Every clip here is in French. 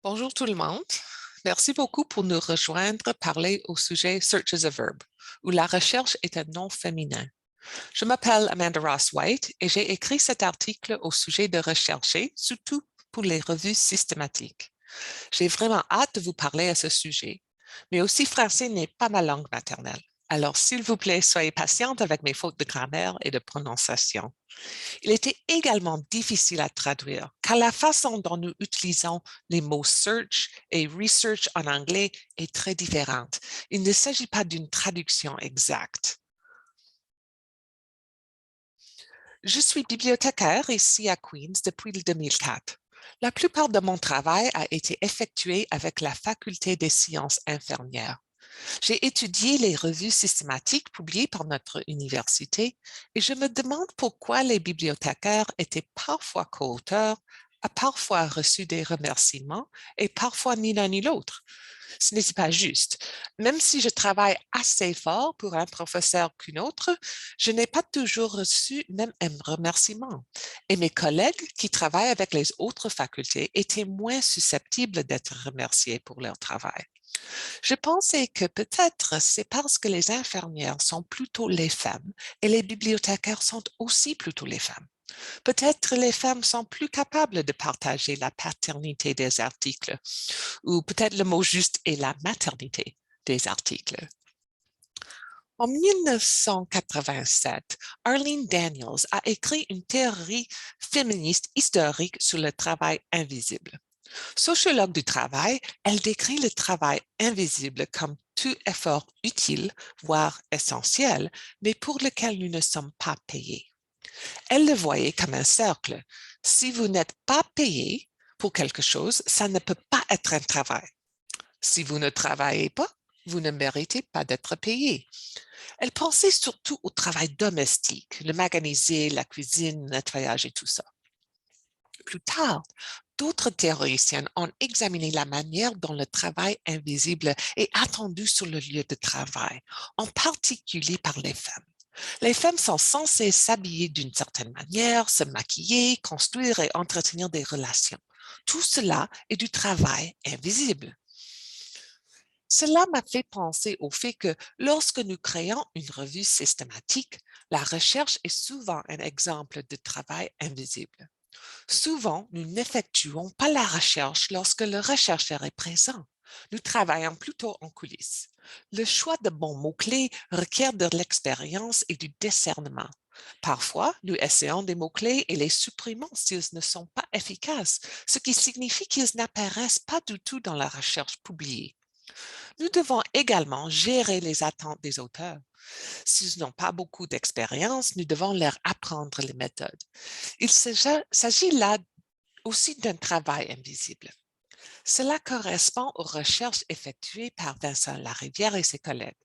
Bonjour tout le monde. Merci beaucoup pour nous rejoindre parler au sujet Search is a verb, où la recherche est un nom féminin. Je m'appelle Amanda Ross White et j'ai écrit cet article au sujet de rechercher, surtout pour les revues systématiques. J'ai vraiment hâte de vous parler à ce sujet, mais aussi français n'est pas ma langue maternelle. Alors, s'il vous plaît, soyez patiente avec mes fautes de grammaire et de prononciation. Il était également difficile à traduire, car la façon dont nous utilisons les mots search et research en anglais est très différente. Il ne s'agit pas d'une traduction exacte. Je suis bibliothécaire ici à Queens depuis le 2004. La plupart de mon travail a été effectué avec la Faculté des sciences infirmières. J'ai étudié les revues systématiques publiées par notre université et je me demande pourquoi les bibliothécaires étaient parfois co-auteurs, a parfois reçu des remerciements et parfois ni l'un ni l'autre. Ce n'est pas juste. Même si je travaille assez fort pour un professeur qu'une autre, je n'ai pas toujours reçu même un remerciement. Et mes collègues qui travaillent avec les autres facultés étaient moins susceptibles d'être remerciés pour leur travail. Je pensais que peut-être c'est parce que les infirmières sont plutôt les femmes et les bibliothécaires sont aussi plutôt les femmes. Peut-être les femmes sont plus capables de partager la paternité des articles, ou peut-être le mot juste est la maternité des articles. En 1987, Arlene Daniels a écrit une théorie féministe historique sur le travail invisible. Sociologue du travail, elle décrit le travail invisible comme tout effort utile, voire essentiel, mais pour lequel nous ne sommes pas payés. Elle le voyait comme un cercle. Si vous n'êtes pas payé pour quelque chose, ça ne peut pas être un travail. Si vous ne travaillez pas, vous ne méritez pas d'être payé. Elle pensait surtout au travail domestique, le maganiser, la cuisine, le nettoyage et tout ça. Plus tard, d'autres théoriciennes ont examiné la manière dont le travail invisible est attendu sur le lieu de travail, en particulier par les femmes. Les femmes sont censées s'habiller d'une certaine manière, se maquiller, construire et entretenir des relations. Tout cela est du travail invisible. Cela m'a fait penser au fait que lorsque nous créons une revue systématique, la recherche est souvent un exemple de travail invisible. Souvent, nous n'effectuons pas la recherche lorsque le rechercheur est présent. Nous travaillons plutôt en coulisses. Le choix de bons mots-clés requiert de l'expérience et du discernement. Parfois, nous essayons des mots-clés et les supprimons s'ils ne sont pas efficaces, ce qui signifie qu'ils n'apparaissent pas du tout dans la recherche publiée. Nous devons également gérer les attentes des auteurs. S'ils n'ont pas beaucoup d'expérience, nous devons leur apprendre les méthodes. Il s'agit là aussi d'un travail invisible. Cela correspond aux recherches effectuées par Vincent Larivière et ses collègues.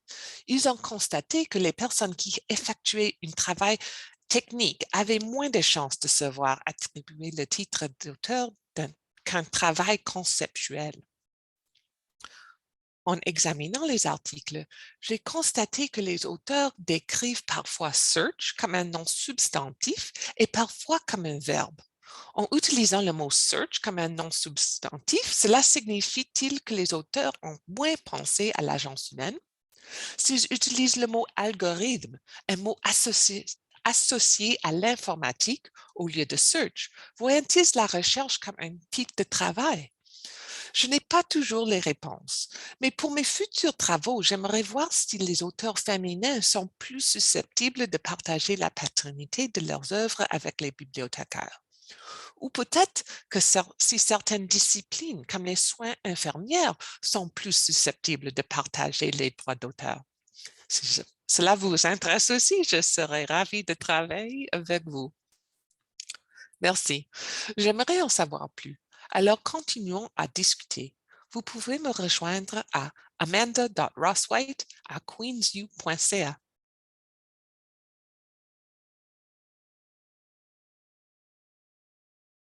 Ils ont constaté que les personnes qui effectuaient un travail technique avaient moins de chances de se voir attribuer le titre d'auteur qu'un travail conceptuel. En examinant les articles, j'ai constaté que les auteurs décrivent parfois search comme un nom substantif et parfois comme un verbe. En utilisant le mot search comme un nom substantif, cela signifie-t-il que les auteurs ont moins pensé à l'agence humaine? S'ils utilisent le mot algorithme, un mot associé à l'informatique au lieu de search, voient-ils la recherche comme un type de travail? Je n'ai pas toujours les réponses, mais pour mes futurs travaux, j'aimerais voir si les auteurs féminins sont plus susceptibles de partager la paternité de leurs œuvres avec les bibliothécaires. Ou peut-être que si certaines disciplines, comme les soins infirmières, sont plus susceptibles de partager les droits d'auteur. Si cela vous intéresse aussi, je serais ravie de travailler avec vous. Merci. J'aimerais en savoir plus. Alors, continuons à discuter. Vous pouvez me rejoindre à amanda.rosswhite@queensu.ca.